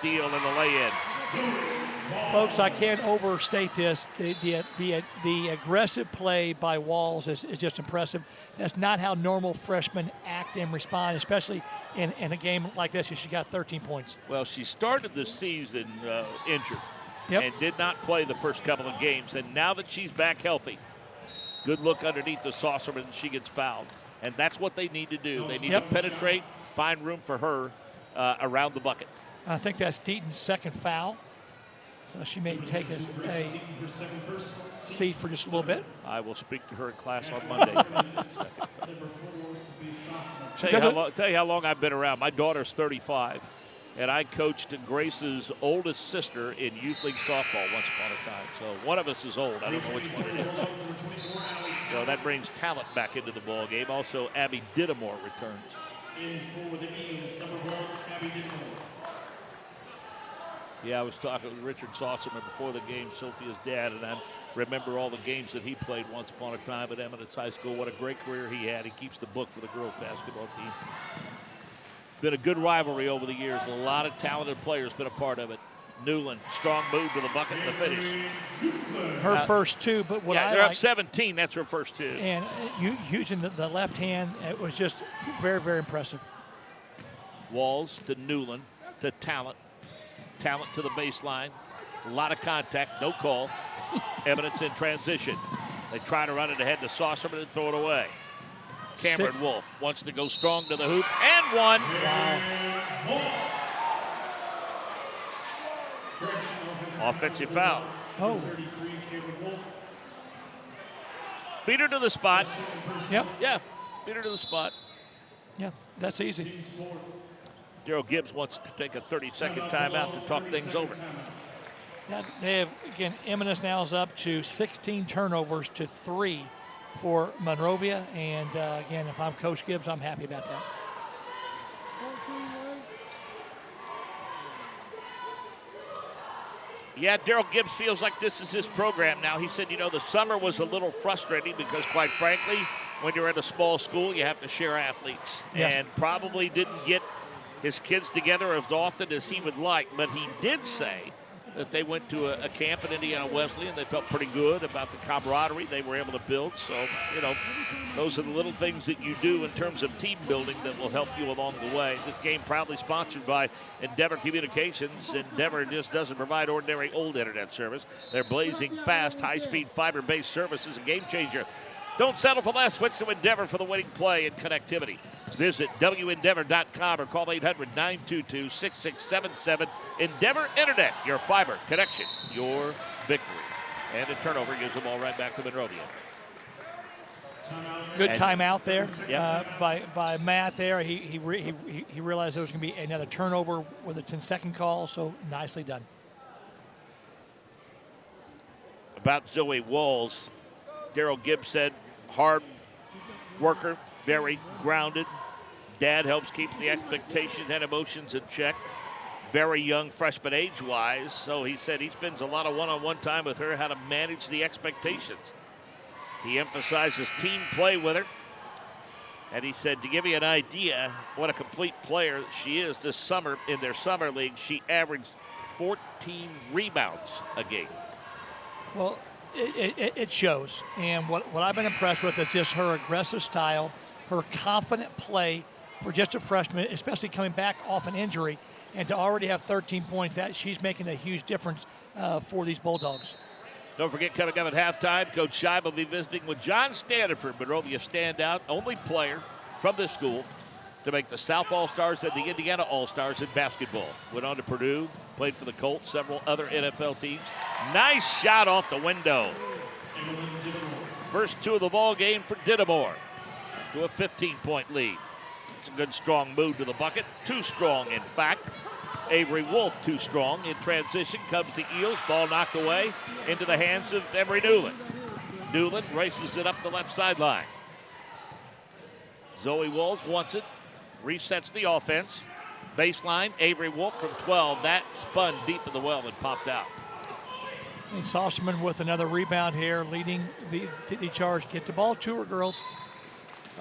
steal and the lay-in. Folks, I can't overstate this. The aggressive play by Walls is just impressive. That's not how normal freshmen act and respond, especially in a game like this. She got 13 points. Well, she started the season injured Yep. and did not play the first couple of games. And now that she's back healthy, good look underneath the saucerman, and she gets fouled. And that's what they need to do. They need to penetrate, find room for her around the bucket. I think that's Deaton's second foul. So she may take a seat for just a little bit. I will speak to her in class on Monday. Tell you how long I've been around. My daughter's 35, and I coached Grace's oldest sister in youth league softball once upon a time. So one of us is old. I don't know which one it is. So that brings talent back into the ball game. Also, Abby Dittamore returns. In for the Eagles, number 1, Abby Dittamore. Yeah, I was talking with Richard Saucerman before the game, Sophia's dad, and I remember all the games that he played once upon a time at Eminence High School. What a great career he had. He keeps the book for the girls' basketball team. Been a good rivalry over the years. A lot of talented players been a part of it. Newland, strong move to the bucket in the finish. Her first two, but what they're up 17. That's her first two. And using the left hand, it was just very, very impressive. Walls to Newland to Talent. Talent to the baseline. A lot of contact, no call. Eminence in transition. They try to run it ahead to Saucerman and throw it away. Cameron Wolf wants to go strong to the hoop and one. Wow. Offensive foul. Oh. Beat her to the spot. Yep. Yeah, beat her to the spot. Yeah, that's easy. Daryl Gibbs wants to take a 30-second timeout to talk things over. Yeah, they have, again, Eminence now is up to 16 turnovers to 3 for Monrovia. And, again, if I'm Coach Gibbs, I'm happy about that. Yeah, Daryl Gibbs feels like this is his program now. He said, the summer was a little frustrating because, quite frankly, when you're at a small school, you have to share athletes. Yes. And probably didn't get his kids together as often as he would like. But he did say that they went to a camp in Indiana Wesley and they felt pretty good about the camaraderie they were able to build. So, those are the little things that you do in terms of team building that will help you along the way. This game proudly sponsored by Endeavor Communications. Endeavor just doesn't provide ordinary old internet service. Their blazing fast, high-speed, fiber-based service is a game changer. Don't settle for less. Switch to Endeavor for the winning play and connectivity. Visit WEndeavor.com or call 800-922-6677. Endeavor Internet, your fiber connection, your victory. And a turnover gives them all right back to Monrovia. Good timeout there Yep. by Matt there. He realized there was going to be another turnover with a 10-second call, so nicely done. About Zoe Walls, Daryl Gibbs said, hard worker, very grounded. Dad helps keep the expectations and emotions in check. Very young freshman age-wise, so he said he spends a lot of one-on-one time with her, how to manage the expectations. He emphasizes team play with her. And he said, to give you an idea what a complete player she is this summer in their summer league, she averaged 14 rebounds a game. Well, it shows. And what I've been impressed with is just her aggressive style, her confident play for just a freshman, especially coming back off an injury, and to already have 13 points, that she's making a huge difference for these Bulldogs. Don't forget, coming up at halftime, Coach Scheib will be visiting with John Standiford, Monrovia standout, only player from this school to make the South All-Stars and the Indiana All-Stars in basketball. Went on to Purdue, played for the Colts, several other NFL teams. Nice shot off the window. First two of the ball game for Dittamore to a 15-point lead. It's a good, strong move to the bucket. Too strong, in fact. Avery Wolf too strong. In transition comes the Eels. Ball knocked away into the hands of Emery Newland. Newland races it up the left sideline. Zoe Walls wants it. Resets the offense. Baseline, Avery Wolf from 12. That spun deep in the well and popped out. And Saucerman with another rebound here, leading the charge. Get the ball to her, girls.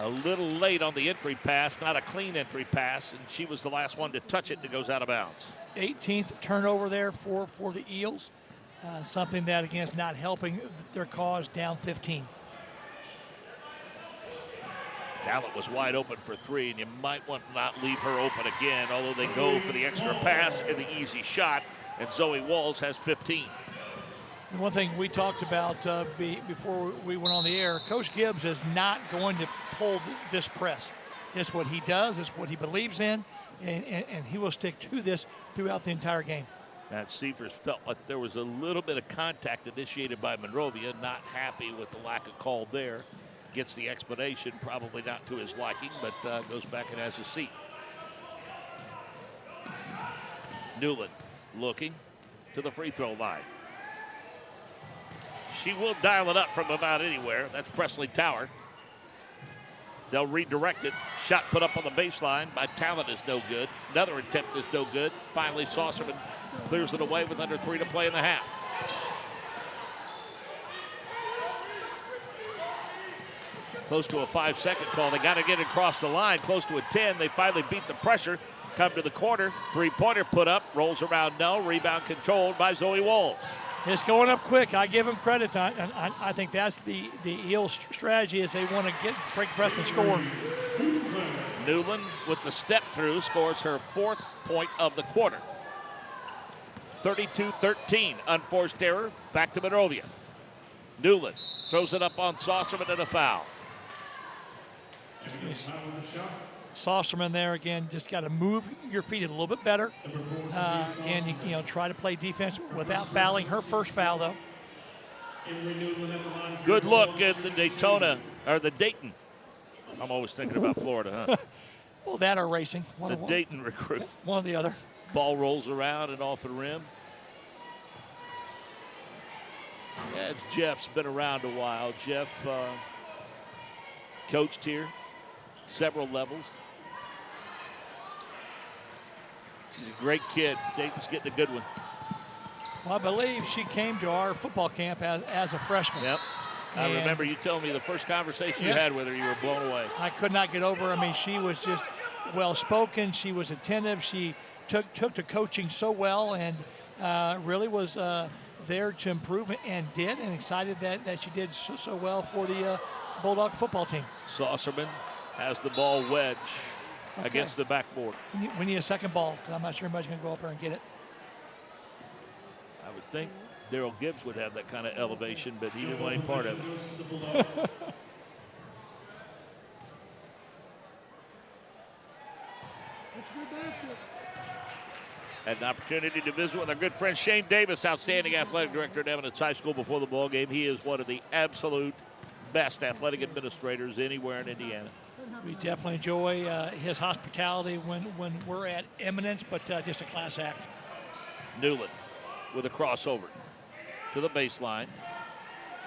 A little late on the entry pass, not a clean entry pass, and she was the last one to touch it, and it goes out of bounds. 18th turnover there for the Eels. Something that, again, is not helping their cause, down 15. Talent was wide open for three, and you might want to not leave her open again, although they go for the extra pass and the easy shot, and Zoe Walls has 15. One thing we talked about before we went on the air, Coach Gibbs is not going to pull this press. It's what he does, it's what he believes in, and he will stick to this throughout the entire game. Matt Seifers felt like there was a little bit of contact initiated by Monrovia, not happy with the lack of call there. Gets the explanation, probably not to his liking, but goes back and has a seat. Newland looking to the free throw line. She will dial it up from about anywhere. That's Presley Tower. They'll redirect it. Shot put up on the baseline by Talent is no good. Another attempt is no good. Finally, Saucerman clears it away with under 3 to play in the half. Close to a 5-second call. They got to get it across the line. Close to a 10. They finally beat the pressure. Come to the corner. Three-pointer put up. Rolls around no. Rebound controlled by Zoe Walls. It's going up quick. I give him credit. I think that's the Eels' strategy is they want to break press and score. Newland with the step through scores her 4th point of the quarter. 32-13. Unforced error. Back to Monrovia. Newland throws it up on Saucerman and a foul. Saucerman there again, just got to move your feet a little bit better. Again, you know, try to play defense without fouling. Her first foul, though. Good look at the Dayton. I'm always thinking about Florida, huh? Well, that or racing. Dayton recruit. One or the other. Ball rolls around and off the rim. Yeah, Jeff's been around a while. Jeff coached here, several levels. She's a great kid. Dayton's getting a good one. Well, I believe she came to our football camp as a freshman. Yep. I remember you telling me the first conversation you had with her, you were blown away. I could not get over her. I mean, she was just well-spoken. She was attentive. She took to coaching so well and really was there to improve and did, and excited that she did so well for the Bulldog football team. Saucerman has the ball wedge against the backboard. We need a second ball because I'm not sure anybody's going to go up there and get it. I would think Daryl Gibbs would have that kind of elevation, but he didn't want any part of it. Had an opportunity to visit with our good friend Shane Davis, outstanding athletic director at Eminence High School before the ball game. He is one of the absolute best athletic administrators anywhere in Indiana. We definitely enjoy his hospitality when we're at Eminence, but just a class act. Newland with a crossover to the baseline.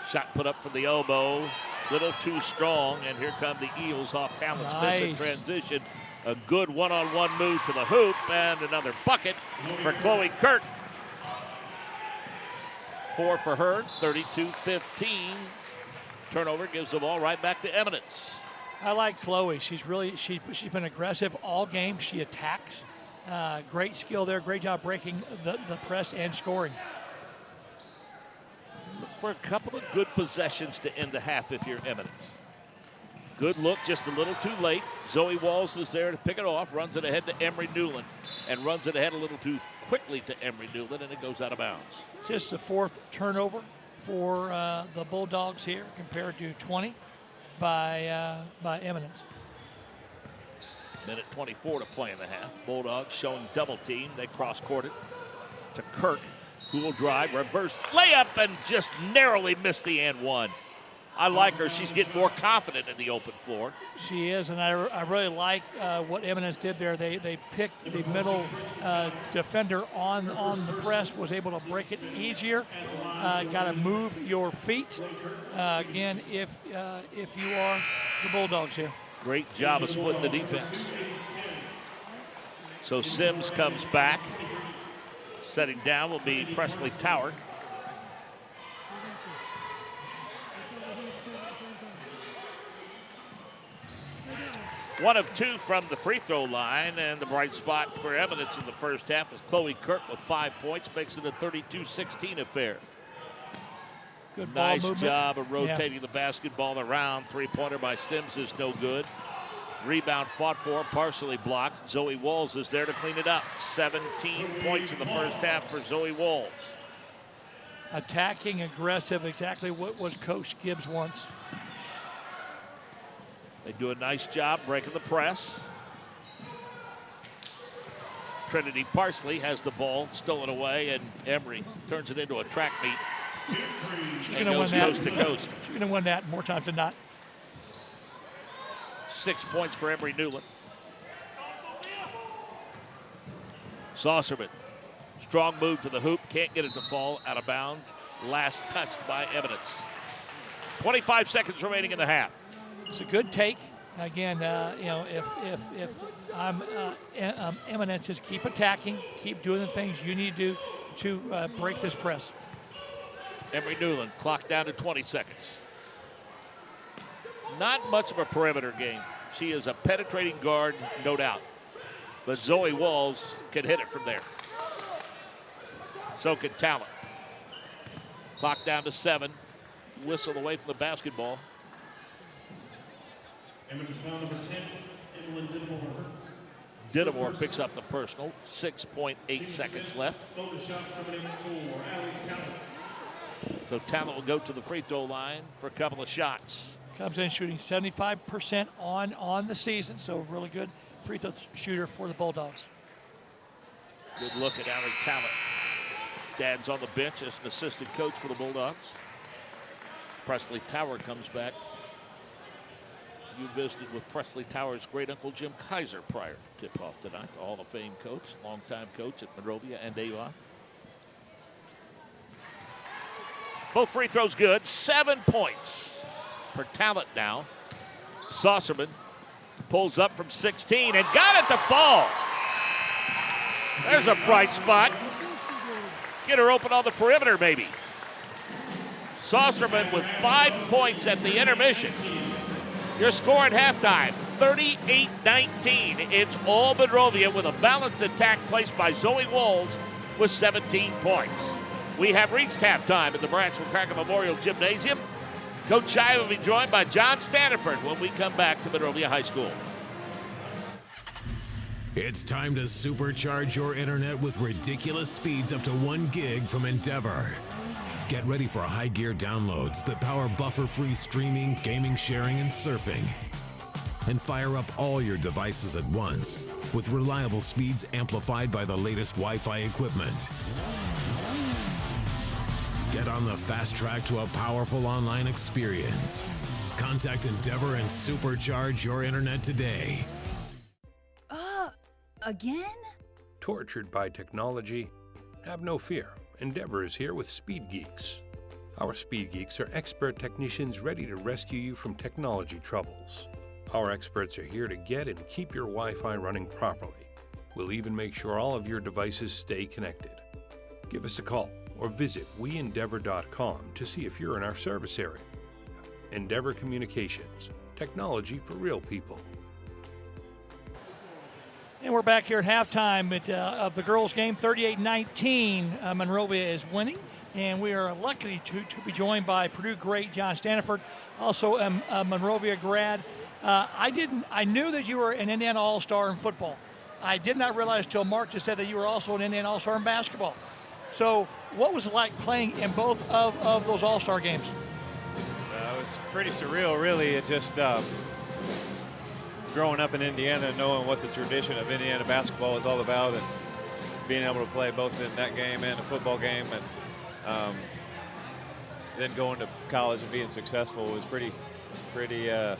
Shot put up from the elbow, little too strong, and here come the Eels off Talent's miss in transition. A good one-on-one move to the hoop, and another bucket for Chloe Kurt. 4 for her, 32-15. Turnover gives the ball right back to Eminence. I like Chloe. She's been aggressive all game. She attacks. Great skill there. Great job breaking the press and scoring. Look for a couple of good possessions to end the half if you're Eminence. Good look, just a little too late. Zoe Walls is there to pick it off, runs it ahead to Emery Newland, and runs it ahead a little too quickly to Emery Newland, and it goes out of bounds. Just the 4th turnover for the Bulldogs here, compared to 20 by Eminence. Minute 24 to play in the half. Bulldogs showing double team. They cross-court it to Kirk, who will drive, reverse layup, and just narrowly missed the and one. I like her. She's getting more confident in the open floor. She is, and I really like what Eminence did there. They picked the middle defender on the press, was able to break it easier. Got to move your feet, again, if you are the Bulldogs here. Great job of splitting the defense. So Sims comes back. Setting down will be Presley Tower. 1 of 2 from the free throw line, and the bright spot for Eminence in the first half is Chloe Kirk with 5 points, makes it a 32-16 affair. Good ball nice movement. job of rotating the basketball around. Three-pointer by Sims is no good. Rebound fought for, partially blocked. Zoe Walls is there to clean it up. 17 points in the first half for Zoe Walls. Attacking, aggressive, exactly what was Coach Gibbs wants. They do a nice job breaking the press. Trinity Parsley has the ball stolen away, and Emery turns it into a track meet. She's going to win that. Coast to coast. She's going to win that more times than not. 6 points for Emery Newland. Saucerman, strong move to the hoop, can't get it to fall out of bounds. Last touched by Eminence. 25 seconds remaining in the half. It's a good take. Again, you know, if I'm Eminence, is keep attacking, keep doing the things you need to do to break this press. Emery Newland, clock down to 20 seconds. Not much of a perimeter game. She is a penetrating guard, no doubt. But Zoe Walls can hit it from there. So can Talent. Clock down to 7. Whistle away from the basketball. Eminence foul number 10, Evelyn Dittmore. Dittmore picks up the personal. 6.8 seconds left. Bonus shots coming in for Allie Talent. So Talent will go to the free throw line for a couple of shots. Comes in shooting 75% on the season, so really good free throw shooter for the Bulldogs. Good look at Allie Talent. Dad's on the bench as an assistant coach for the Bulldogs. Presley Tower comes back. You visited with Presley Tower's great uncle Jim Kaiser prior to tip-off tonight. The Hall of Fame coach, longtime coach at Monrovia and AUI. Both free throws good. 7 points for Talent now. Saucerman pulls up from 16 and got it to fall. There's a bright spot. Get her open on the perimeter, maybe. Saucerman with 5 points at the intermission. Your score at halftime, 38-19. It's all Monrovia with a balanced attack placed by Zoe Walls with 17 points. We have reached halftime at the Branch McCracken Memorial Gymnasium. Coach Shai will be joined by John Staniford when we come back to Monrovia High School. It's time to supercharge your internet with ridiculous speeds up to 1 gig from Endeavor. Get ready for high gear downloads that power buffer-free streaming, gaming, sharing, and surfing. And fire up all your devices at once with reliable speeds amplified by the latest Wi-Fi equipment. Get on the fast track to a powerful online experience. Contact Endeavor and supercharge your internet today. Again? Tortured by technology? Have no fear. Endeavor is here with Speed Geeks. Our Speed Geeks are expert technicians ready to rescue you from technology troubles. Our experts are here to get and keep your Wi-Fi running properly. We'll even make sure all of your devices stay connected. Give us a call or visit weendeavor.com to see if you're in our service area. Endeavor Communications, technology for real people. And we're back here at halftime of the girls' game, 38-19. Monrovia is winning, and we are lucky to be joined by Purdue great John Staniford, also a Monrovia grad. I knew that you were an Indiana All-Star in football. I did not realize till Mark just said that you were also an Indiana All-Star in basketball. So what was it like playing in both of those All-Star games? It was pretty surreal, really. It just growing up in Indiana, knowing what the tradition of Indiana basketball is all about, and being able to play both in that game and a football game, and then going to college and being successful was pretty, I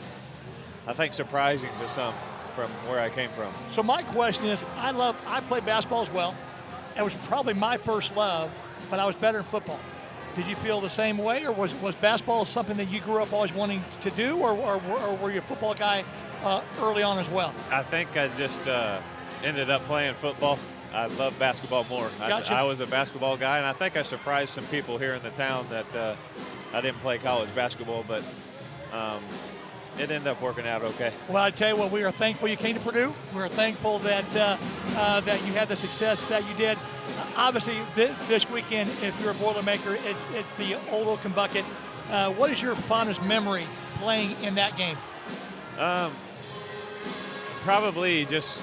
think, surprising to some from where I came from. So my question is, I played basketball as well. It was probably my first love, but I was better in football. Did you feel the same way, or was basketball something that you grew up always wanting to do, or were you a football guy early on as well? I think I just ended up playing football. I love basketball more. Gotcha. I was a basketball guy, and I think I surprised some people here in the town that I didn't play college basketball, but it ended up working out okay. Well, I tell you what, we are thankful you came to Purdue. We're thankful that that you had the success that you did. Obviously, this weekend, if you're a Boilermaker, it's the Old Oaken Bucket. What is your fondest memory playing in that game? Probably just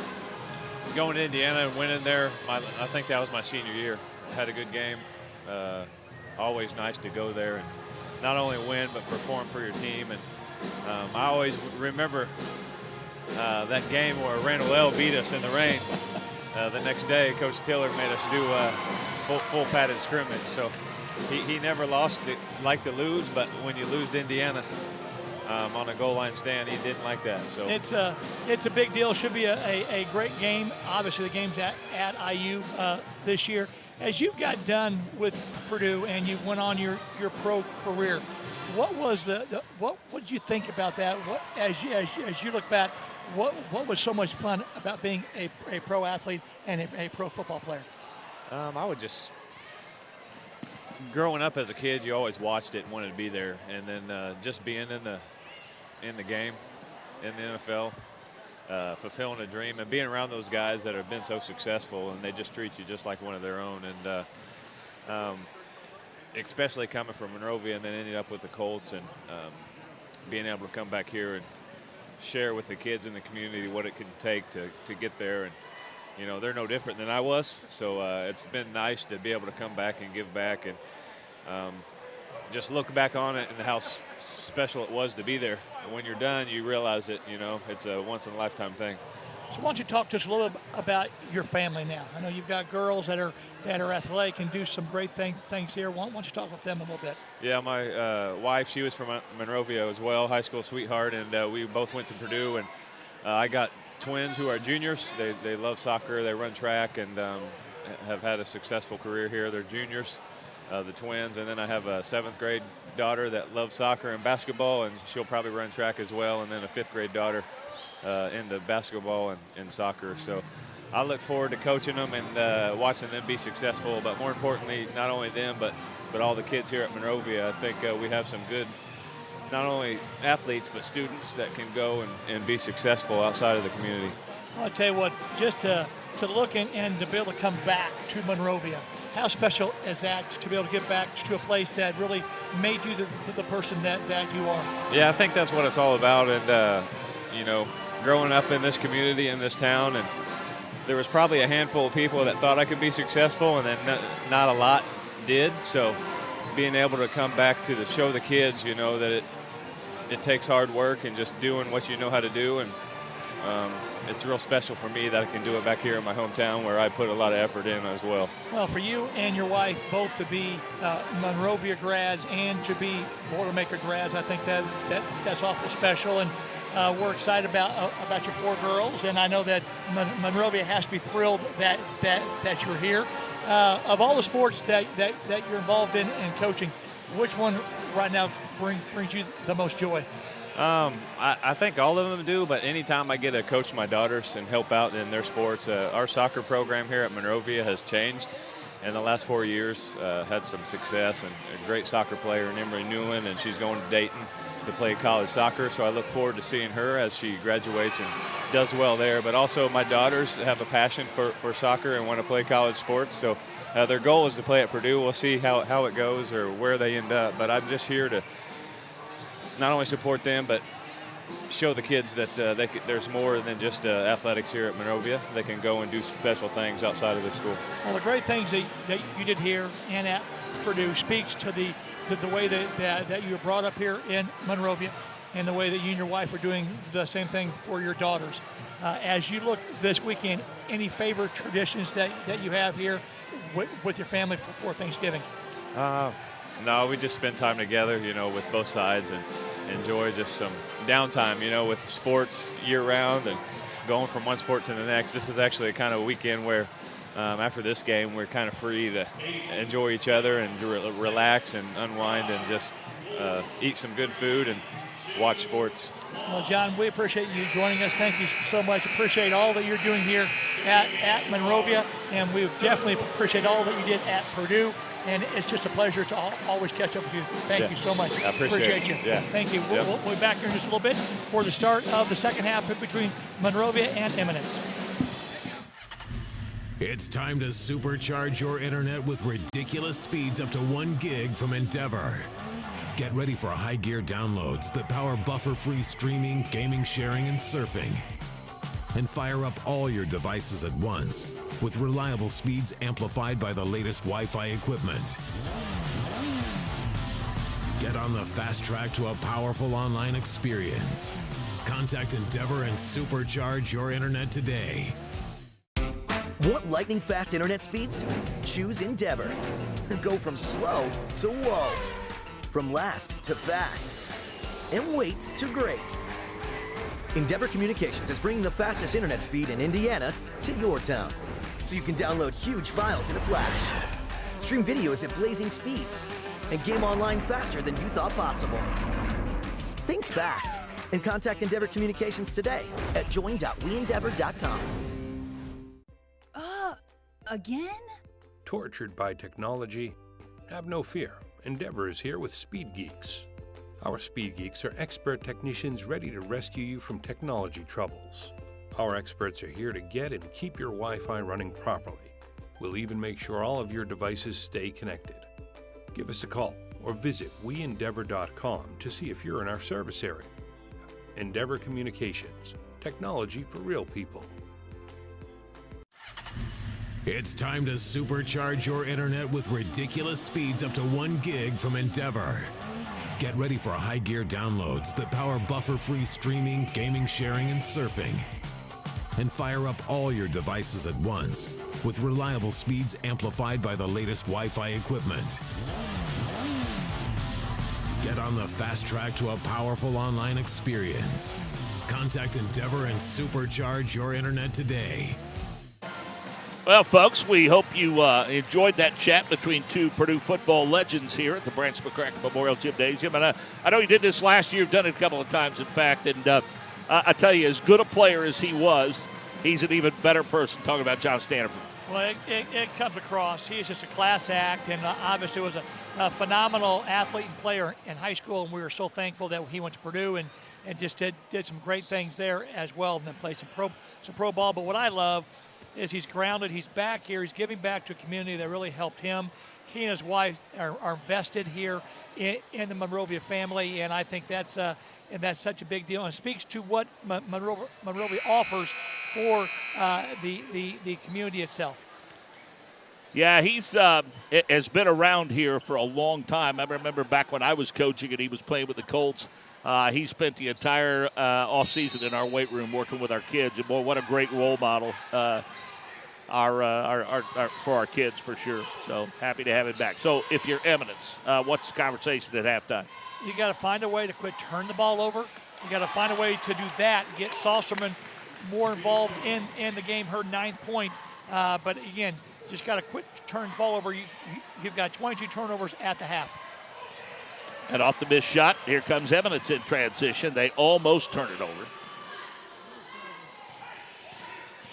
going to Indiana and winning there. I think that was my senior year. Had a good game. Always nice to go there and not only win but perform for your team. And I always remember that game where Randall L. beat us in the rain. The next day, Coach Tiller made us do full padded scrimmage. So he never lost it, liked to lose, but when you lose to Indiana on a goal line stand, he didn't like that. So it's a big deal. Should be a great game. Obviously, the game's at IU this year. As you got done with Purdue and you went on your pro career, what was what did you think about that? What as you look back, what was so much fun about being a pro athlete and a pro football player? I would just, growing up as a kid, you always watched it and wanted to be there, and then just being in the game, in the NFL, fulfilling a dream, and being around those guys that have been so successful, and they just treat you just like one of their own. And especially coming from Monrovia and then ending up with the Colts, and being able to come back here and share with the kids in the community what it can take to get there. And you know, they're no different than I was, so it's been nice to be able to come back and give back, and just look back on it and how special it was to be there. And when you're done, you realize that, you know, it's a once-in-a-lifetime thing. So why don't you talk to us a little bit about your family now? I know you've got girls that are athletic and do some great things here. Why don't you talk with them a little bit? Yeah, my wife, she was from Monrovia as well, high school sweetheart, and we both went to Purdue. And I got twins who are juniors. They love soccer. They run track and have had a successful career here. They're juniors, the twins. And then I have a 7th grade daughter that loves soccer and basketball, and she'll probably run track as well. And then a 5th grade daughter into basketball and soccer. So I look forward to coaching them and watching them be successful. But more importantly, not only them, but all the kids here at Monrovia. I think we have some good, not only athletes, but students that can go and be successful outside of the community. I'll tell you what, just to look and to be able to come back to Monrovia, how special is that to be able to get back to a place that really made you the person that you are? Yeah, I think that's what it's all about. And, you know, growing up in this community, in this town, and there was probably a handful of people that thought I could be successful, and then not a lot did. So being able to come back to show the kids, you know, that it takes hard work and just doing what you know how to do. And it's real special for me that I can do it back here in my hometown where I put a lot of effort in as well. Well, for you and your wife both to be Monrovia grads and to be Boilermaker grads, I think that's awful special. And we're excited about your 4 girls, and I know that Monrovia has to be thrilled that you're here. Of all the sports that you're involved in and coaching, which one right now brings you the most joy? I think all of them do, but anytime I get to coach my daughters and help out in their sports, our soccer program here at Monrovia has changed in the last 4 years, had some success, and a great soccer player in Emery Newland, and she's going to Dayton to play college soccer, so I look forward to seeing her as she graduates and does well there. But also my daughters have a passion for soccer and want to play college sports, so their goal is to play at Purdue. We'll see how it goes or where they end up, but I'm just here to not only support them, but show the kids that there's more than just athletics here at Monrovia. They can go and do special things outside of the school. Well, the great things that you did here and at Purdue speaks to the way that you were brought up here in Monrovia, and the way that you and your wife are doing the same thing for your daughters. As you look this weekend, any favorite traditions that you have here with your family for Thanksgiving? No, we just spend time together, you know, with both sides, and enjoy just some downtime, you know, with sports year-round and going from one sport to the next. This is actually a kind of a weekend where after this game, we're kind of free to enjoy each other and relax and unwind and just eat some good food and watch sports. Well, John, we appreciate you joining us. Thank you so much. Appreciate all that you're doing here at Monrovia, and we definitely appreciate all that you did at Purdue. and it's just a pleasure to always catch up with you. Thank you so much. I appreciate you. it. Yeah. Thank you. We'll be back here in just a little bit for the start of the second half between Monrovia and Eminence. It's time to supercharge your internet with ridiculous speeds up to 1 gig from Endeavor. Get ready for high gear downloads that power buffer-free streaming, gaming, sharing, and surfing. And fire up all your devices at once with reliable speeds amplified by the latest Wi-Fi equipment. Get on the fast track to a powerful online experience. Contact Endeavor and supercharge your internet today. Want lightning fast internet speeds? Choose Endeavor. Go from slow to whoa. From last to fast. And wait to great. Endeavor Communications is bringing the fastest internet speed in Indiana to your town. So you can download huge files in a flash. Stream videos at blazing speeds. And game online faster than you thought possible. Think fast and contact Endeavor Communications today at join.weendeavor.com. Again? Tortured by technology? Have no fear. Endeavor is here with Speed Geeks. Our Speed Geeks are expert technicians ready to rescue you from technology troubles. Our experts are here to get and keep your Wi-Fi running properly. We'll even make sure all of your devices stay connected. Give us a call or visit weendeavor.com to see if you're in our service area. Endeavor Communications. Technology for real people. It's time to supercharge your internet with ridiculous speeds up to 1 gig from Endeavor. Get ready for high gear downloads that power buffer-free streaming, gaming, sharing, and surfing. And fire up all your devices at once with reliable speeds amplified by the latest Wi-Fi equipment. Get on the fast track to a powerful online experience. Contact Endeavor and supercharge your internet today. Well, folks, we hope you enjoyed that chat between two Purdue football legends here at the Branch McCracken Memorial Gymnasium. And I know you did this last year. You've done it a couple of times, in fact. And I tell you, as good a player as he was, he's an even better person, talking about John Stanford. Well, it comes across. He's just a class act, and obviously was a phenomenal athlete and player in high school, and we were so thankful that he went to Purdue and just did some great things there as well, and then played some pro ball. But what I love is he's grounded. He's back here. He's giving back to a community that really helped him. He and his wife are vested here in the Monrovia family, and I think that's such a big deal, and speaks to what Monrovia offers for the community itself. Yeah, he's has been around here for a long time. I remember back when I was coaching and he was playing with the Colts. He spent the entire offseason in our weight room working with our kids. And boy, what a great role model for our kids, for sure. So happy to have him back. So if you're Eminence, what's the conversation at halftime? You got to find a way to quit turning the ball over. You got to find a way to do that, get Saucerman more involved in the game. Her 9 point, but again, just got to quit turning the ball over. You've got 22 turnovers at the half. And off the missed shot, here comes Eminence in transition. They almost turn it over.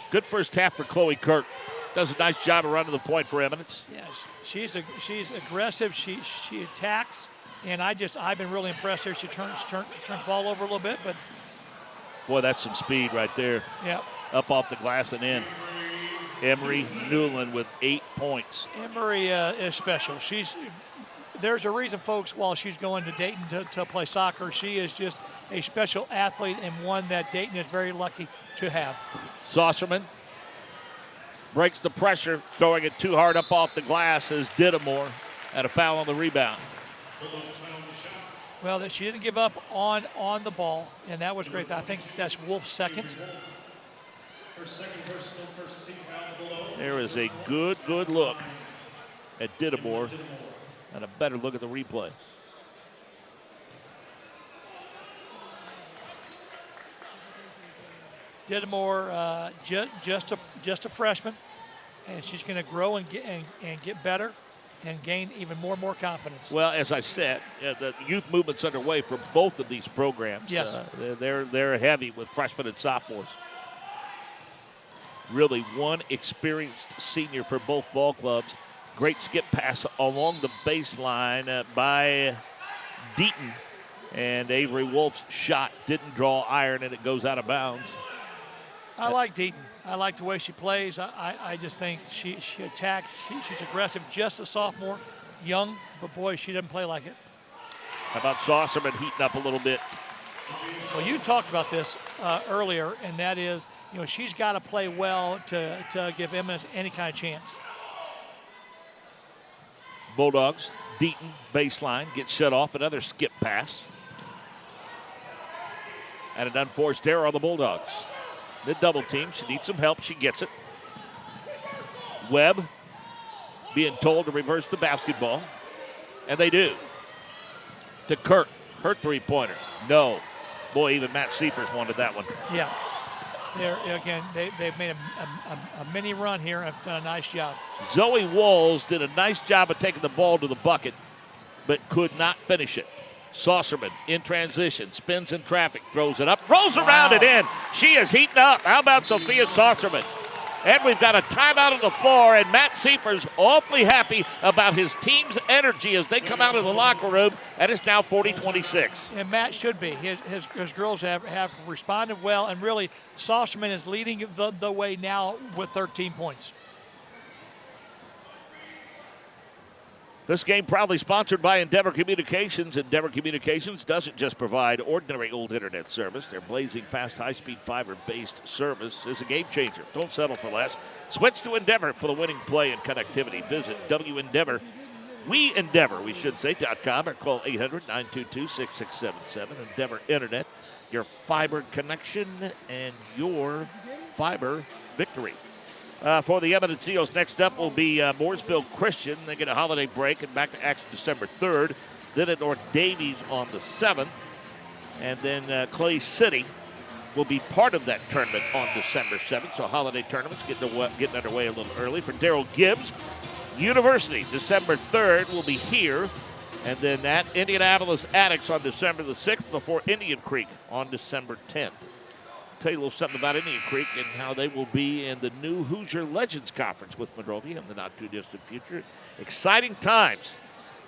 Good first half for Chloe Kirk. Does a nice job of running the point for Eminence. Yes, she's aggressive. She attacks, and I've been really impressed here. She turns the ball over a little bit, but boy, that's some speed right there. Yep. Up off the glass and in. Emery Newland with 8 points. Emery is special. There's a reason, folks, while she's going to Dayton to play soccer, she is just a special athlete and one that Dayton is very lucky to have. Saucerman breaks the pressure, throwing it too hard up off the glass as Dittamore had a foul on the rebound. Well, she didn't give up on the ball, and that was great. I think that's Wolf's second. There is a good look at Dittamore. And a better look at the replay. Dittamore, just a freshman, and she's going to grow and get better and gain even more and more confidence. Well, as I said, the youth movement's underway for both of these programs. Yes, they're heavy with freshmen and sophomores. Really, one experienced senior for both ball clubs. Great skip pass along the baseline by Deaton. And Avery Wolf's shot didn't draw iron, and it goes out of bounds. I like Deaton. I like the way she plays. I just think she attacks. She's aggressive. Just a sophomore, young, but boy, she doesn't play like it. How about Saucerman heating up a little bit? Well, you talked about this earlier, and that is, she's got to play well to give Eminence any kind of chance. Bulldogs, Deaton, baseline, gets shut off. Another skip pass. And an unforced error on the Bulldogs. The double team. She needs some help. She gets it. Webb being told to reverse the basketball. And they do. To Kirk. Her three-pointer. No. Boy, even Matt Seifers wanted that one. Yeah. They've made a mini run here and have done a nice job. Zoe Walls did a nice job of taking the ball to the bucket, but could not finish it. Saucerman in transition, spins in traffic, throws it up, rolls around and in. She is heating up. How about Sophia Saucerman? And we've got a timeout on the floor, and Matt Seifers awfully happy about his team's energy as they come out of the locker room, and it's now 40-26. And Matt should be. His girls have responded well, and really, Saucerman is leading the way now with 13 points. This game proudly sponsored by Endeavor Communications. Endeavor Communications doesn't just provide ordinary old internet service. Their blazing fast, high-speed fiber-based service is a game changer. Don't settle for less. Switch to Endeavor for the winning play and connectivity. Visit WEndeavor.com or call 800-922-6677. Endeavor Internet, your fiber connection and your fiber victory. For the Eminence Eagles, next up will be Mooresville Christian. They get a holiday break and back to action December 3rd. Then at North Davies on the 7th. And then Clay City will be part of that tournament on December 7th. So holiday tournaments getting underway a little early. For Darrell Gibbs, University, December 3rd will be here. And then at Indianapolis Attucks on December the 6th before Indian Creek on December 10th. Tell you a little something about Indian Creek and how they will be in the new Hoosier Legends Conference with Monrovia in the not-too-distant future. Exciting times.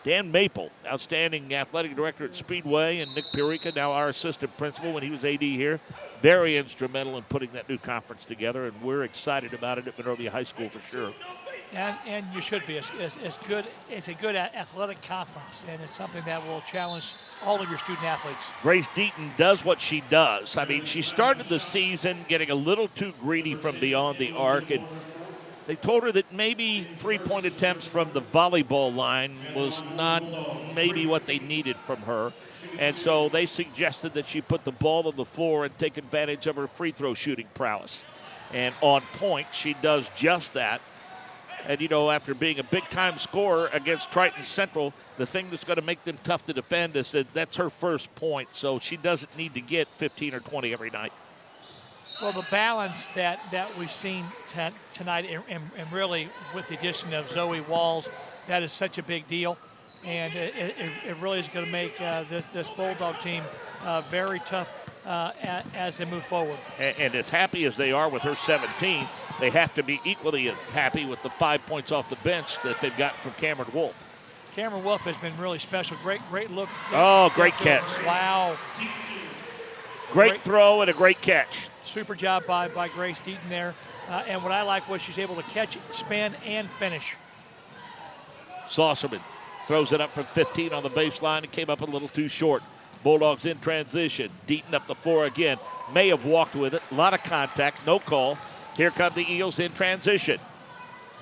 Dan Maple, outstanding athletic director at Speedway, and Nick Pirica, now our assistant principal when he was AD here, very instrumental in putting that new conference together, and we're excited about it at Monrovia High School for sure. And you should be. It's good. It's a good athletic conference, and it's something that will challenge all of your student athletes. Grace Deaton does what she does. I mean, she started the season getting a little too greedy from beyond the arc, and they told her that maybe three-point attempts from the volleyball line was not maybe what they needed from her. And so they suggested that she put the ball on the floor and take advantage of her free throw shooting prowess. And on point, she does just that. And, after being a big-time scorer against Triton Central, the thing that's going to make them tough to defend is that that's her first point, so she doesn't need to get 15 or 20 every night. Well, the balance that we've seen tonight, and really with the addition of Zoe Walls, that is such a big deal. And it really is going to make this Bulldog team very tough as they move forward. And as happy as they are with her 17, they have to be equally as happy with the 5 points off the bench that they've got from Cameron Wolf. Cameron Wolf has been really special. Great look. Oh, great catch. Wow. Great throw and a great catch. Super job by Grace Deaton there. And what I like was she's able to catch, spin, and finish. Saucerman throws it up from 15 on the baseline and came up a little too short. Bulldogs in transition. Deaton up the floor again. May have walked with it. A lot of contact. No call. Here come the Eels in transition.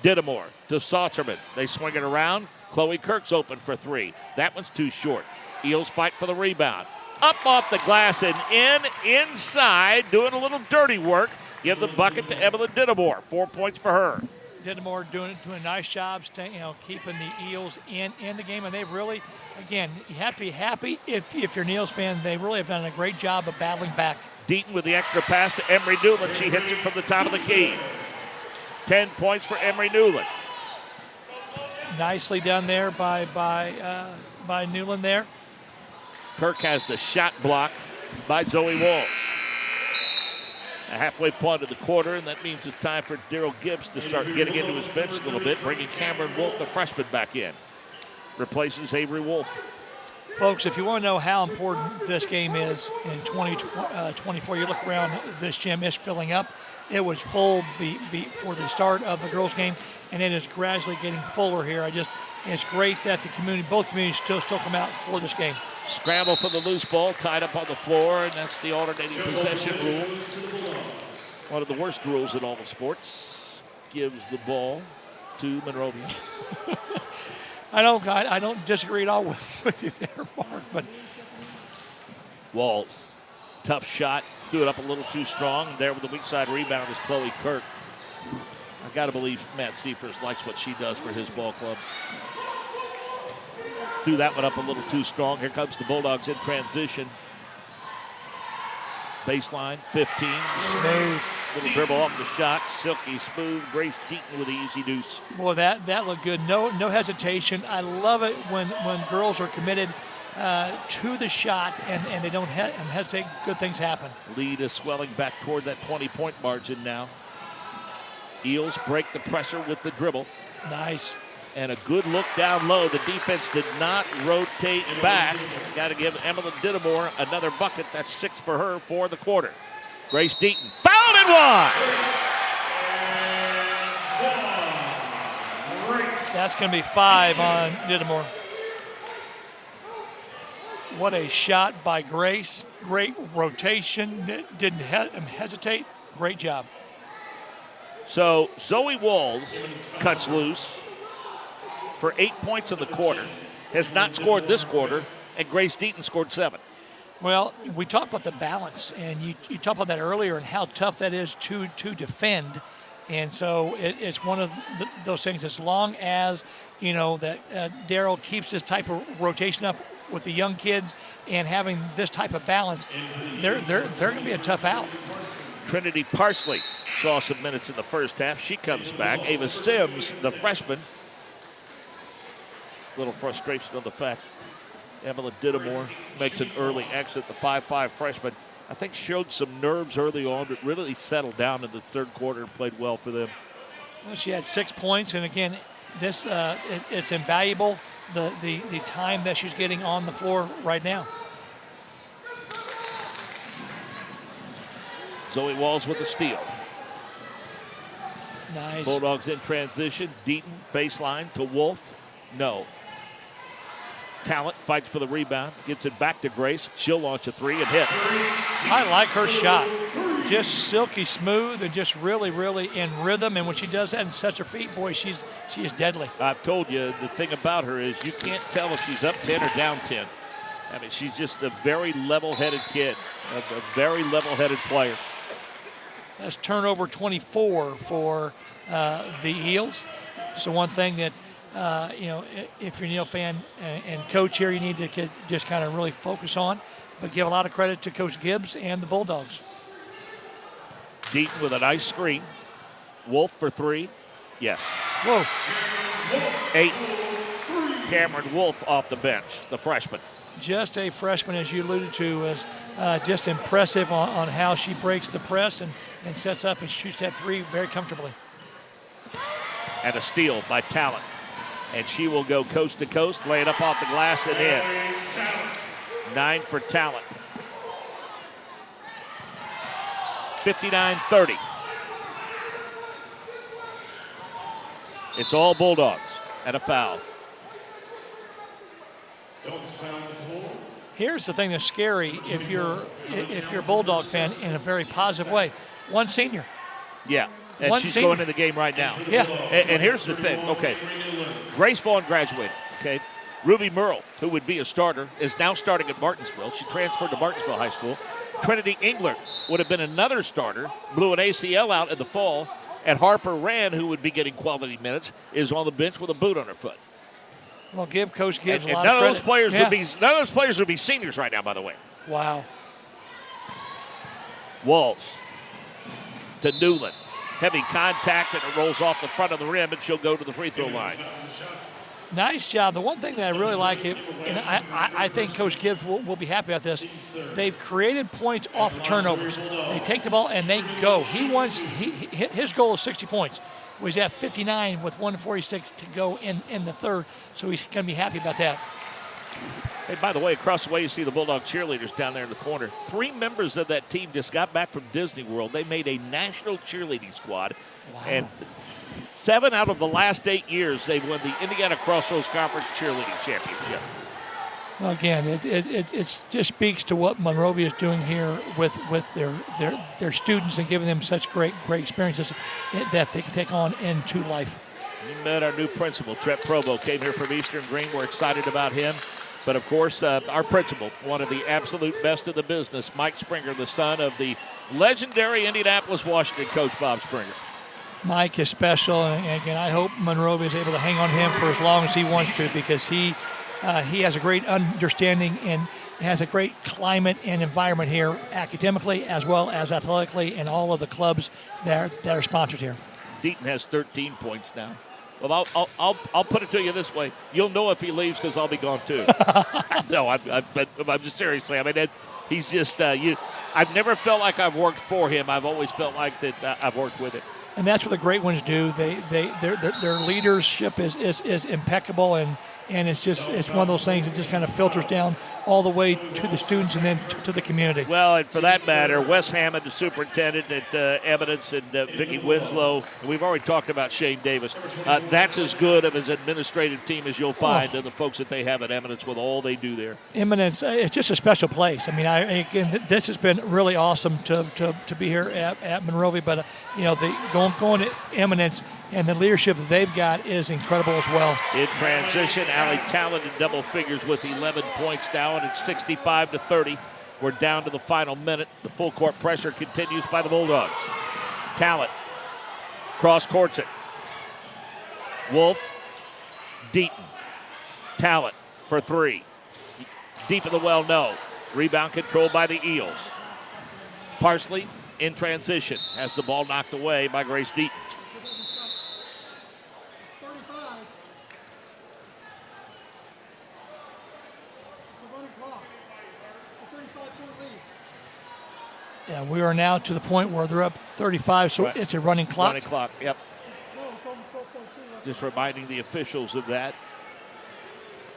Dittemore to Saucerman. They swing it around. Chloe Kirk's open for three. That one's too short. Eels fight for the rebound. Up off the glass and inside, doing a little dirty work. Give the bucket to Evelyn Dittemore. 4 points for her. Dittemore doing a nice job, keeping the Eels in the game. And they've really, again, you have to be happy if you're an Eels fan. They really have done a great job of battling back. Deaton with the extra pass to Emery Newland. She hits it from the top of the key. 10 points for Emery Newland. Nicely done there by Newland there. Kirk has the shot blocked by Zoe Walls. a halfway point of the quarter, and that means it's time for Daryl Gibbs to start getting into his bench a little bit, bringing Cameron Wolf, the freshman, back in. Replaces Avery Wolf. Folks, if you want to know how important this game is in 2024, you look around, this gym is filling up. It was full for the start of the girls' game, and it is gradually getting fuller here. It's great that both communities still come out for this game. Scramble for the loose ball, tied up on the floor, and that's the alternating possession rule. One of the worst rules in all of sports. Gives the ball to Monrovia. I don't disagree at all with you there, Mark, but Walls, tough shot, threw it up a little too strong. There with the weak side rebound is Chloe Kirk. I got to believe Matt Seifers likes what she does for his ball club. Threw that one up a little too strong. Here comes the Bulldogs in transition. Baseline, 15. Smooth. Little dribble off the shot. Silky smooth. Grace Deaton with the easy deuce. Boy, that looked good. No hesitation. I love it when girls are committed to the shot and they don't hesitate. Good things happen. Lead is swelling back toward that 20-point margin now. Eels break the pressure with the dribble. Nice. And a good look down low. The defense did not rotate back. Got to give Emily Dittemore another bucket. That's 6 for her for the quarter. Grace Deaton fouled and one. That's going to be 5 on Dittemore. What a shot by Grace. Great rotation. Didn't hesitate. Great job. So Zoe Walls cuts loose for 8 points in the quarter, has not scored this quarter, and Grace Deaton scored 7. Well, we talked about the balance, and you talked about that earlier and how tough that is to defend. And so it's one of those things, as long as, that Daryl keeps this type of rotation up with the young kids and having this type of balance, they're going to be a tough out. Trinity Parsley saw some minutes in the first half. She comes back. Ava Sims, the freshman. Little frustration on the fact Emily Dittemore makes an early exit. The 5'5 freshman, I think, showed some nerves early on, but really settled down in the third quarter and played well for them. Well, she had 6 points, and again, this it's invaluable, the time that she's getting on the floor right now. Zoe Walls with a steal. Nice. Bulldogs in transition. Deaton, baseline to Wolf. No. Talent fights for the rebound, gets it back to Grace. She'll launch a 3 and hit. I like her shot. Just silky smooth and just really, really in rhythm. And when she does that and sets her feet, boy, she is deadly. I've told you, the thing about her is you can't tell if she's up 10 or down 10. I mean, she's just a very level-headed kid, a very level-headed player. That's turnover 24 for the Eels. So one thing that, if you're an Eel fan and coach here, you need to just kind of really focus on. But give a lot of credit to Coach Gibbs and the Bulldogs. Deaton with a nice screen. Wolf for 3. Yes. Whoa. 8. Cameron Wolf off the bench, the freshman. Just a freshman, as you alluded to, is just impressive on how she breaks the press and sets up and shoots that 3 very comfortably. And a steal by Talent. And she will go coast to coast, lay it up off the glass and in. 9 for Talent. 59-30. It's all Bulldogs and a foul. Here's the thing that's scary if you're a Bulldog fan in a very positive way. One senior. Yeah, and she's going in the game right now. Yeah. And here's the thing. Okay, Grace Vaughn graduated. Okay, Ruby Merle, who would be a starter, is now starting at Martinsville. She transferred to Martinsville High School. Trinity Engler would have been another starter, blew an ACL out in the fall, and Harper Rand, who would be getting quality minutes, is on the bench with a boot on her foot. Well, give Coach Gibbs a lot none of of credit. None of those players would be seniors right now, by the way. Wow. Walls to Newland. Heavy contact, and it rolls off the front of the rim, and she'll go to the free throw line. Nice job. The one thing that I really like, and I think Coach Gibbs will be happy about this, they've created points off turnovers. They take the ball and they go. His goal is 60 points. Well, he's at 59 with 146 to go in the third, so he's going to be happy about that. Hey, by the way, across the way, you see the Bulldog cheerleaders down there in the corner. 3 members of that team just got back from Disney World. They made a national cheerleading squad. Wow. And 7 out of the last 8 years, they've won the Indiana Crossroads Conference Cheerleading Championship. Well, again, it just speaks to what Monrovia is doing here with their students and giving them such great experiences that they can take on into life. You met our new principal, Trent Provo, came here from Eastern Green. We're excited about him. But, of course, our principal, one of the absolute best in the business, Mike Springer, the son of the legendary Indianapolis, Washington coach Bob Springer. Mike is special, and again, I hope Monrovia is able to hang on him for as long as he wants to, because he has a great understanding and has a great climate and environment here academically as well as athletically and all of the clubs that are sponsored here. Deaton has 13 points now. Well, I'll put it to you this way. You'll know if he leaves because I'll be gone too. No, I'm just seriously. I mean, he's just I've never felt like I've worked for him. I've always felt like that I've worked with him. And that's what the great ones do. Their leadership is impeccable, and it's one of those things that just kind of filters down all the way to the students and then to the community. Well, and for that matter, Wes Hammond, the superintendent at Eminence, and Vicki Winslow, and we've already talked about Shane Davis. That's as good of an administrative team as you'll find in the folks that they have at Eminence with all they do there. Eminence, it's just a special place. I mean, again, this has been really awesome to be here at Monrovia, but going to Eminence and the leadership that they've got is incredible as well. In transition, Allie Talent in double figures with 11 points now, and it's 65-30. We're down to the final minute. The full court pressure continues by the Bulldogs. Talent cross courts it. Wolf, Deaton, Talent for 3. Deep in the well, no. Rebound controlled by the Eels. Parsley in transition has the ball knocked away by Grace Deaton. Yeah, we are now to the point where they're up 35, so it's a running clock. Running clock, yep. Just reminding the officials of that.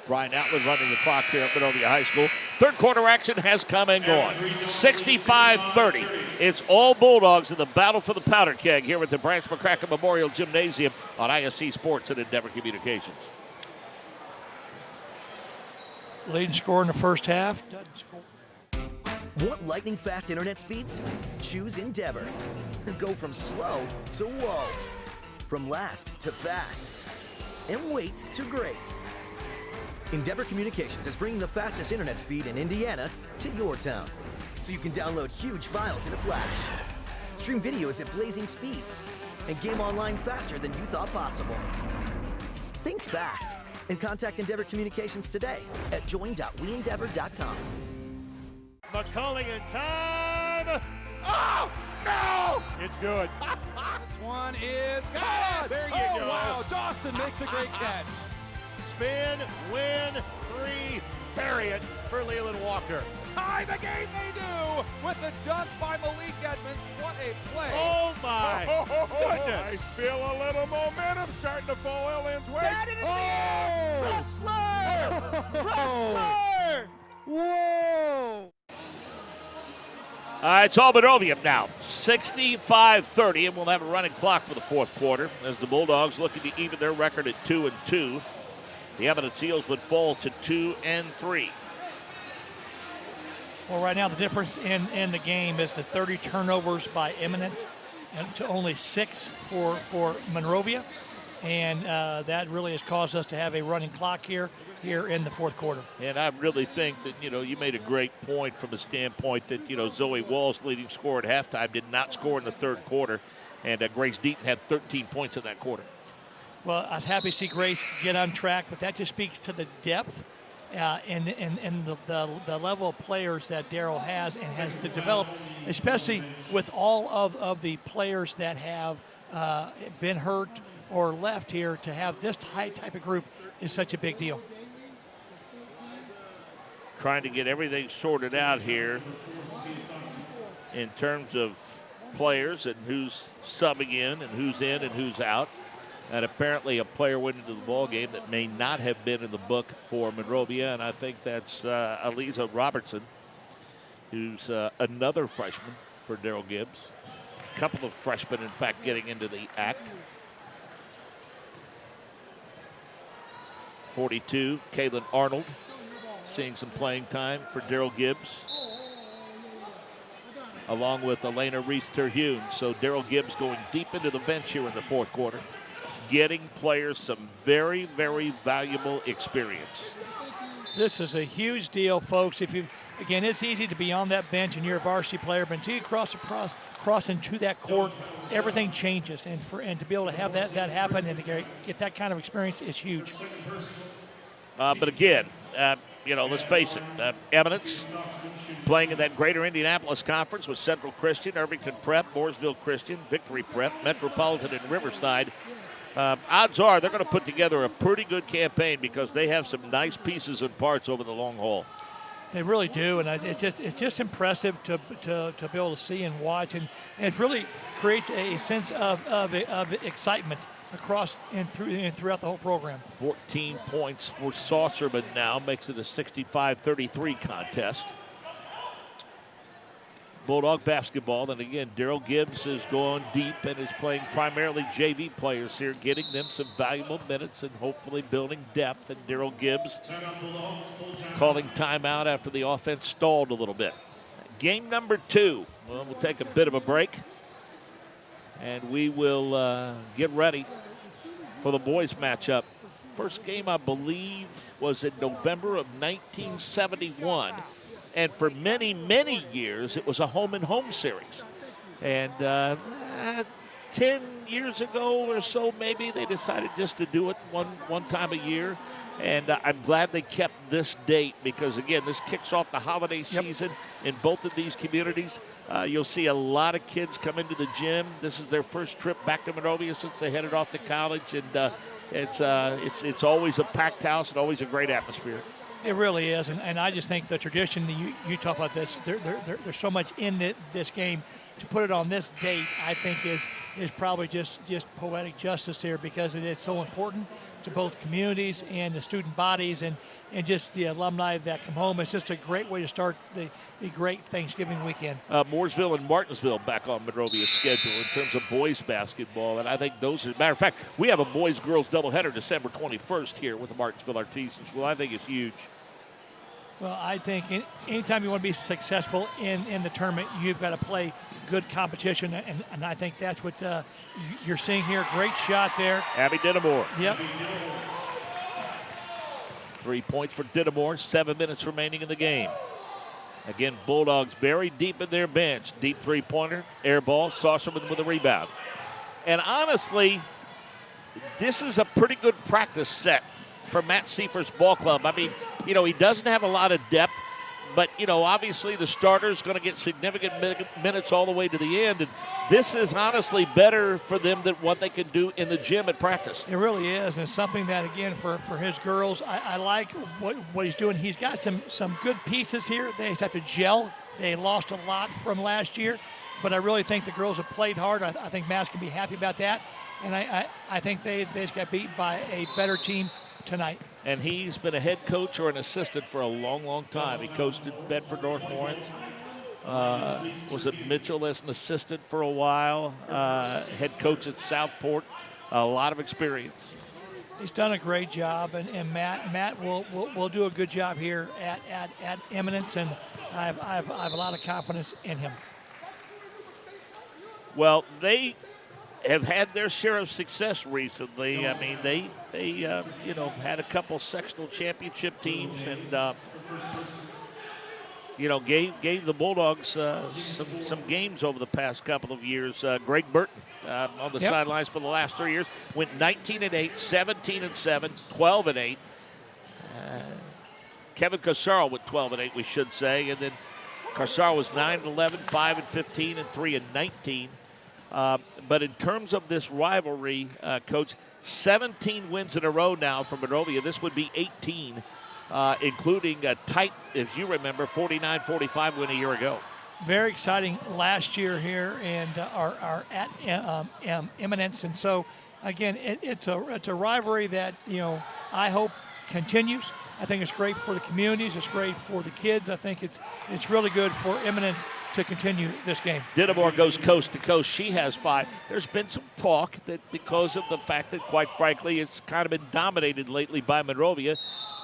Brian Outland running the clock here at Monrovia High School. Third quarter action has come and gone. 65-30. It's all Bulldogs in the battle for the powder keg here at the Branch McCracken Memorial Gymnasium on ISC Sports and Endeavor Communications. Leading score in the first half. Doesn't score. Want lightning fast internet speeds? Choose Endeavor. Go from slow to whoa. From last to fast. And wait to great. Endeavor Communications is bringing the fastest internet speed in Indiana to your town, so you can download huge files in a flash, stream videos at blazing speeds, and game online faster than you thought possible. Think fast and contact Endeavor Communications today at join.weendeavor.com. McCulling in time. Oh, no! It's good. This one is caught. There you go. Wow, Dawson makes a great catch. Spin, win, 3, bury it for Leland Walker. Tie the game they do with the dunk by Malik Edmonds. What a play. Oh, my goodness. I feel a little momentum starting to fall Ellen's way. That is Wrestler! Wrestler! Whoa! It's all Monrovia now, 65-30, and we'll have a running clock for the fourth quarter as the Bulldogs looking to even their record at 2-2. The Eminence Eels would fall to 2-3. Well, right now the difference in the game is the 30 turnovers by Eminence and to only 6 for Monrovia, and that really has caused us to have a running clock here in the fourth quarter. And I really think that, you made a great point from a standpoint that, Zoe Wall's leading scorer at halftime did not score in the third quarter, and Grace Deaton had 13 points in that quarter. Well, I was happy to see Grace get on track, but that just speaks to the depth and the level of players that Darryl has and has to develop, especially with all of the players that have been hurt or left here, to have this type of group is such a big deal. Trying to get everything sorted out here in terms of players and who's subbing in and who's out. And apparently a player went into the ball game that may not have been in the book for Monrovia, and I think that's Aliza Robertson, who's another freshman for Daryl Gibbs. A couple of freshmen, in fact, getting into the act. 42, Kaylin Arnold, seeing some playing time for Daryl Gibbs, along with Elena Reese-Terhune. So Daryl Gibbs going deep into the bench here in the fourth quarter, getting players some very, very valuable experience. This is a huge deal, folks. Again, it's easy to be on that bench and you're a varsity player, but until you cross into that court, everything changes. And to be able to have that happen and to get that kind of experience is huge. But again, let's face it, Eminence playing in that Greater Indianapolis Conference with Central Christian, Irvington Prep, Mooresville Christian, Victory Prep, Metropolitan, and Riverside. Odds are they're going to put together a pretty good campaign because they have some nice pieces and parts over the long haul. They really do, and it's just impressive to be able to see and watch, and it really creates a sense of excitement across and throughout the whole program. 14 points for Saucerman now, makes it a 65-33 contest. Bulldog basketball, and again, Daryl Gibbs is going deep and is playing primarily JV players here, getting them some valuable minutes and hopefully building depth. And Daryl Gibbs calling timeout after the offense stalled a little bit. Game number 2. Well, we'll take a bit of a break, and we will get ready for the boys matchup. First game, I believe, was in November of 1971. And for many, many years, it was a home-and-home series. And 10 years ago or so, maybe, they decided just to do it one time a year. And I'm glad they kept this date because, again, this kicks off the holiday season in both of these communities. You'll see a lot of kids come into the gym. This is their first trip back to Monrovia since they headed off to college. And it's always a packed house and always a great atmosphere. It really is, and I just think the tradition, you talk about this, there's so much in this game. To put it on this date, I think is probably just poetic justice here because it is so important to both communities and the student bodies and just the alumni that come home. It's just a great way to start the great Thanksgiving weekend. Mooresville and Martinsville back on Monrovia's schedule in terms of boys basketball, and I think those are, matter of fact, we have a boys-girls doubleheader December 21st here with the Martinsville Artisans. Well, I think it's huge. Well, I think anytime you want to be successful in the tournament, you've got to play good competition, and I think that's what you're seeing here. Great shot there. Abby Dittamore. Yep. 3 points for Dittamore, 7 minutes remaining in the game. Again, Bulldogs very deep in their bench. Deep three-pointer, air ball, Saucerman with a rebound. And honestly, this is a pretty good practice set for Matt Seifert's ball club. I mean, he doesn't have a lot of depth, but, obviously the starter's going to get significant minutes all the way to the end. And this is honestly better for them than what they can do in the gym at practice. It really is, and something that, again, for his girls, I like what he's doing. He's got some good pieces here. They just have to gel. They lost a lot from last year, but I really think the girls have played hard. I think Matt's can be happy about that, and I think they just got beat by a better team tonight. And he's been a head coach or an assistant for a long, long time. He coached at Bedford North Lawrence. Was at Mitchell as an assistant for a while. Head coach at Southport. A lot of experience. He's done a great job, and Matt will do a good job here at Eminence, and I have a lot of confidence in him. Well, they have had their share of success recently. I mean, they had a couple sectional championship teams and, gave the Bulldogs some games over the past couple of years. Greg Burton on the sidelines for the last 3 years went 19-8, 17-7, 12-8. Kevin Cassaro went 12-8, we should say, and then Cassaro was 9-11, 5-15, and 3-19. But in terms of this rivalry, Coach, 17 wins in a row now for Monrovia. This would be 18, including a tight, as you remember, 49-45 win a year ago. Very exciting last year here, and our at Eminence. And so, again, it's a rivalry that, I hope continues. I think it's great for the communities. It's great for the kids. I think it's really good for Eminence to continue this game. Dittamore goes coast to coast. She has 5. There's been some talk that because of the fact that, quite frankly, it's kind of been dominated lately by Monrovia,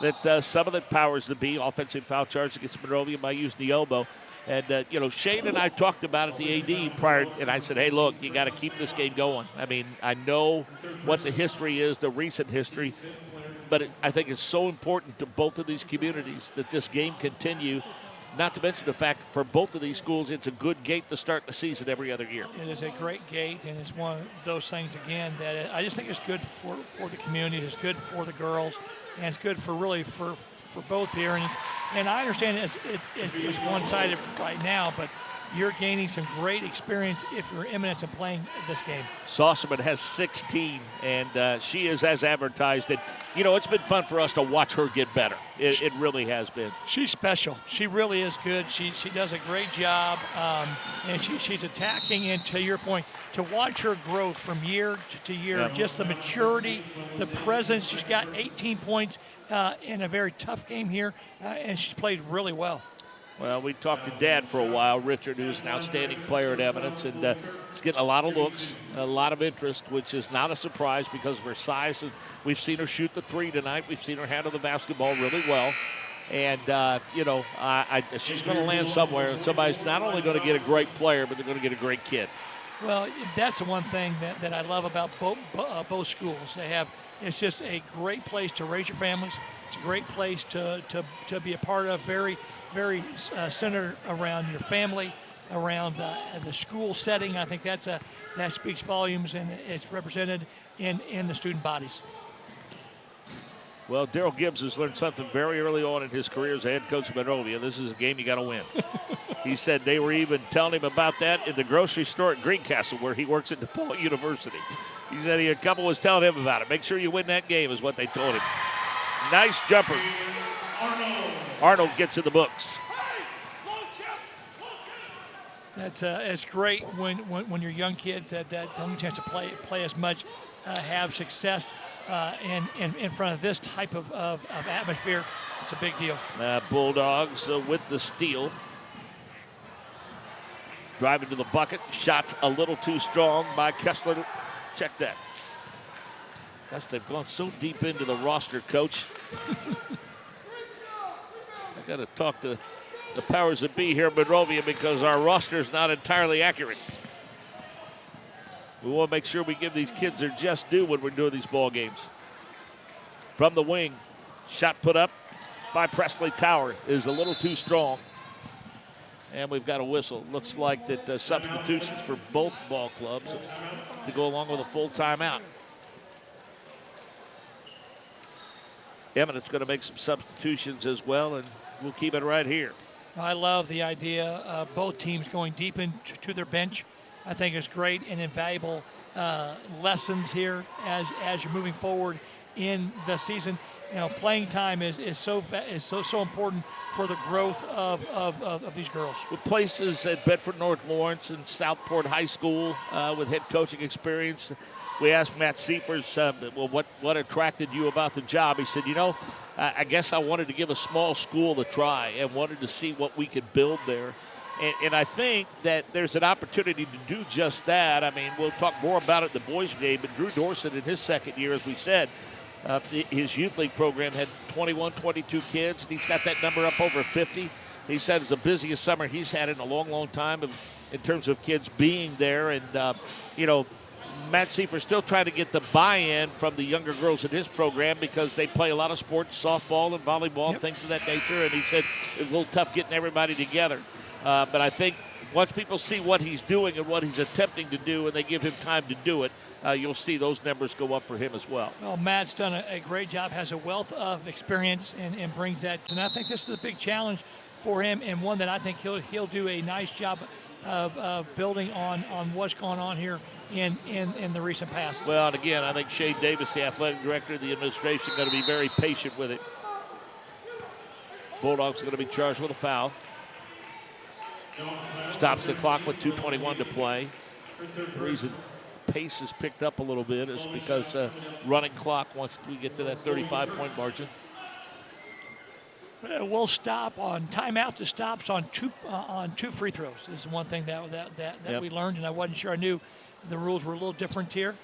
that some of the powers that be, offensive foul charge against Monrovia by using the elbow. And, Shane and I talked about it, the AD, prior, and I said, hey, look, you got to keep this game going. I mean, I know what the history is, the recent history, but I think it's so important to both of these communities that this game continue, not to mention the fact for both of these schools, it's a good gate to start the season every other year. It is a great gate, and it's one of those things, again, that I just think it's good for the community. It's good for the girls, and it's good for really for both here. And I understand it's one-sided right now, but you're gaining some great experience if you're Eminence and playing this game. Saucerman has 16, and she is as advertised. And, it's been fun for us to watch her get better. It really has been. She's special. She really is good. She does a great job, and she's attacking. And to your point, to watch her growth from year to year, just the maturity, the presence. She's got 18 points in a very tough game here, and she's played really well. Well, we talked to Dad for a while, Richard, who's an outstanding player at Eminence, and he's getting a lot of looks, a lot of interest, which is not a surprise because of her size. And we've seen her shoot the 3 tonight. We've seen her handle the basketball really well. And, she's going to land somewhere, and somebody's not only going to get a great player, but they're going to get a great kid. Well, that's the one thing that I love about both schools. It's just a great place to raise your families. It's a great place to be a part of, very centered around your family, around the school setting. I think that speaks volumes, and it's represented in the student bodies. Well, Daryl Gibbs has learned something very early on in his career as a head coach of Monrovia. This is a game you got to win. He said they were even telling him about that in the grocery store at Greencastle, where he works at DePaul University. He said a couple was telling him about it. Make sure you win that game is what they told him. Nice jumper. Arnold gets in the books. It's great when your young kids that don't get a chance to play as much have success in front of this type of atmosphere. It's a big deal. Bulldogs with the steal. Driving to the bucket. Shots a little too strong by Kessler. Check that. Gosh, they've gone so deep into the roster, Coach. I got to talk to the powers that be here at Monrovia because our roster is not entirely accurate. We want to make sure we give these kids their just due when we're doing these ball games. From the wing, shot put up by Presley Tower is a little too strong. And we've got a whistle. Looks like that substitutions for both ball clubs to go along with a full timeout. Eminence going to make some substitutions as well, and we'll keep it right here. I love the idea of both teams going deep into their bench. I think it's great and invaluable lessons here as you're moving forward in the season. Playing time is so important for the growth of these girls. With places at Bedford North Lawrence and Southport High School with head coaching experience, we asked Matt Seifers, what attracted you about the job? He said, I guess I wanted to give a small school a try and wanted to see what we could build there. And I think that there's an opportunity to do just that. I mean, we'll talk more about it in the boys' game, but Drew Dorset in his second year, as we said, his youth league program had 21, 22 kids, and he's got that number up over 50. He said it's the busiest summer he's had in a long, long time in terms of kids being there. And, Matt Seifers still trying to get the buy-in from the younger girls in his program because they play a lot of sports, softball and volleyball and things of that nature. And he said it's a little tough getting everybody together. But I think once people see what he's doing and what he's attempting to do and they give him time to do it, you'll see those numbers go up for him as well. Well, Matt's done a great job, has a wealth of experience, and brings that. And I think this is a big challenge for him, and one that I think he'll do a nice job of building on what's going on here in the recent past. Well, and again, I think Shane Davis, the athletic director, the administration, going to be very patient with it. Bulldogs are going to be charged with a foul. Stops the clock with 2:21 to play. The reason pace has picked up a little bit is because running clock once we get to that 35-point margin. We'll stop on timeouts. It stops on two free throws. Is one thing that we learned, and I wasn't sure I knew the rules were a little different here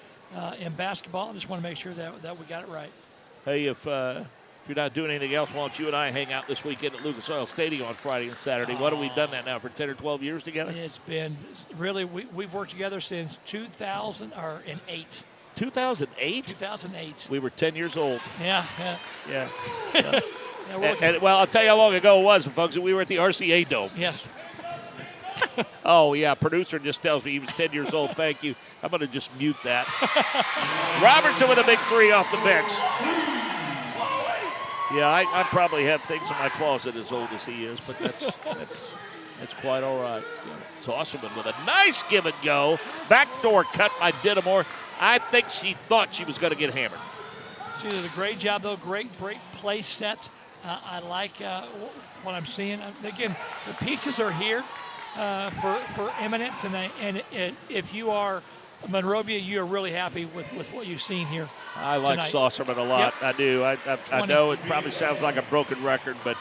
in basketball. I just want to make sure that we got it right. Hey, if you're not doing anything else, why don't you and I hang out this weekend at Lucas Oil Stadium on Friday and Saturday? What have we done that now for 10 or 12 years together? It's been really, we've worked together since 2008. 2008? 2008. We were 10 years old. Yeah. And well, I'll tell you how long ago it was, folks. We were at the RCA Dome. Yes. Oh, yeah, producer just tells me he was 10 years old. Thank you. I'm going to just mute that. Robertson with a big three off the bench. Yeah, I probably have things in my closet as old as he is, but that's quite all right. So, Saucerman with a nice give and go. Backdoor cut by Dittamore. I think she thought she was going to get hammered. She did a great job, though. Great play set. I like what I'm seeing. Again, the pieces are here for Eminence, and if you are Monrovia, you are really happy with what you've seen here. I like tonight. Saucerman a lot. Yep. I do. I know it probably sounds like a broken record, but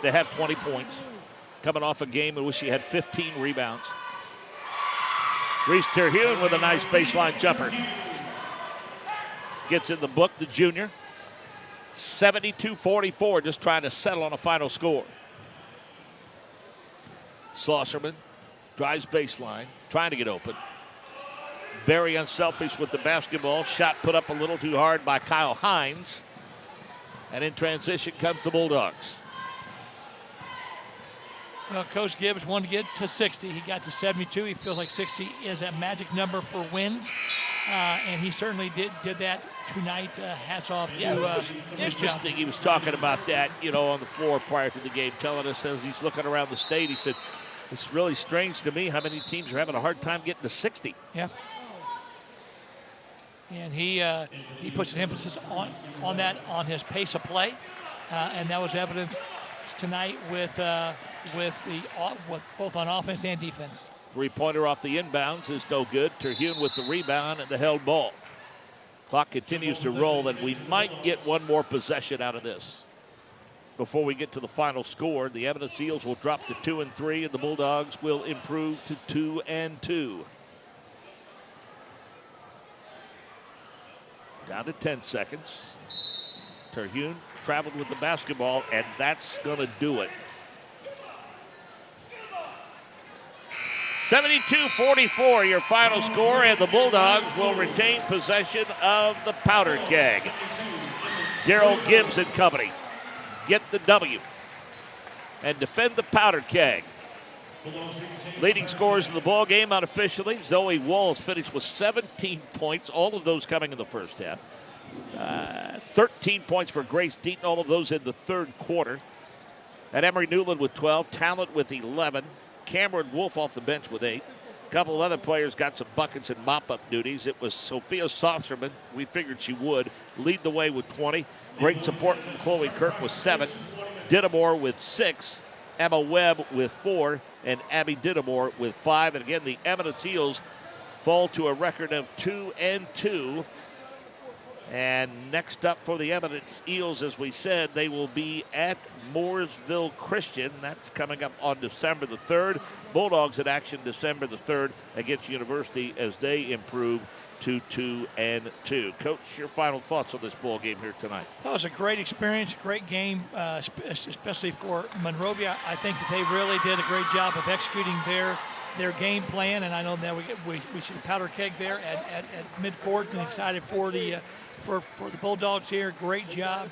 they have 20 points coming off a game in which she had 15 rebounds. Reese Terhune with a nice baseline jumper. Gets in the book, the junior. 72-44, just trying to settle on a final score. Saucerman drives baseline, trying to get open. Very unselfish with the basketball. Shot put up a little too hard by Kyle Hines. And in transition comes the Bulldogs. Well, Coach Gibbs wanted to get to 60. He got to 72. He feels like 60 is a magic number for wins. And he certainly did that tonight. Hats off to interesting. He was talking about that, on the floor prior to the game, telling us as he's looking around the state, he said, it's really strange to me how many teams are having a hard time getting to 60. Yeah. And he puts an emphasis on that, on his pace of play, and that was evident tonight with both on offense and defense. Three-pointer off the inbounds is no good. Terhune with the rebound and the held ball. Clock continues to roll, and we might get one more possession out of this. Before we get to the final score, the Eminence Eels will drop to 2-3, and the Bulldogs will improve to 2-2. Down to 10 seconds. Terhune traveled with the basketball, and that's going to do it. 72-44, your final score, and the Bulldogs will retain possession of the powder keg. Daryl Gibbs and company get the W and defend the powder keg. Leading scorers in the ball game unofficially. Zoe Walls finished with 17 points, all of those coming in the first half. 13 points for Grace Deaton, all of those in the third quarter. And Emery Newland with 12, Talent with 11. Cameron Wolf off the bench with 8. A couple of other players got some buckets and mop-up duties. It was Sophia Saucerman, we figured she would, lead the way with 20. Great support from Chloe Kirk with 7. Dittamore with 6. Emma Webb with 4. And Abby Dittamore with 5. And again, the Eminence Eels fall to a record of 2-2. And next up for the Eminence Eels, as we said, they will be at Mooresville Christian. That's coming up on December the 3rd. Bulldogs in action December the 3rd against University as they improve to 2-2. Coach, your final thoughts on this ball game here tonight? That was a great experience, great game, especially for Monrovia. I think that they really did a great job of executing their game plan, and I know now we see the powder keg there at midcourt, and excited for the Bulldogs here. Great job.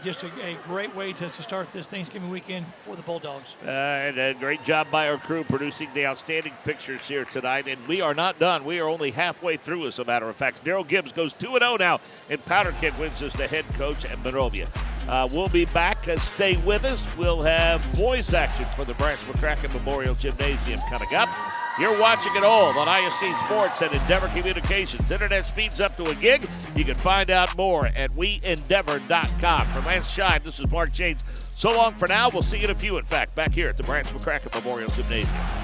Just a great way to start this Thanksgiving weekend for the Bulldogs. And a great job by our crew producing the outstanding pictures here tonight. And we are not done. We are only halfway through, as a matter of fact. Daryl Gibbs goes 2-0 now, and Powder Keg wins as the head coach at Monrovia. We'll be back. Stay with us. We'll have boys action for the Branch McCracken Memorial Gymnasium coming up. You're watching it all on ISC Sports and Endeavor Communications. Internet speeds up to a gig. You can find out more at weendeavor.com. For Lance Scheib, this is Mark James. So long for now. We'll see you in a few, in fact, back here at the Branch McCracken Memorial Gymnasium.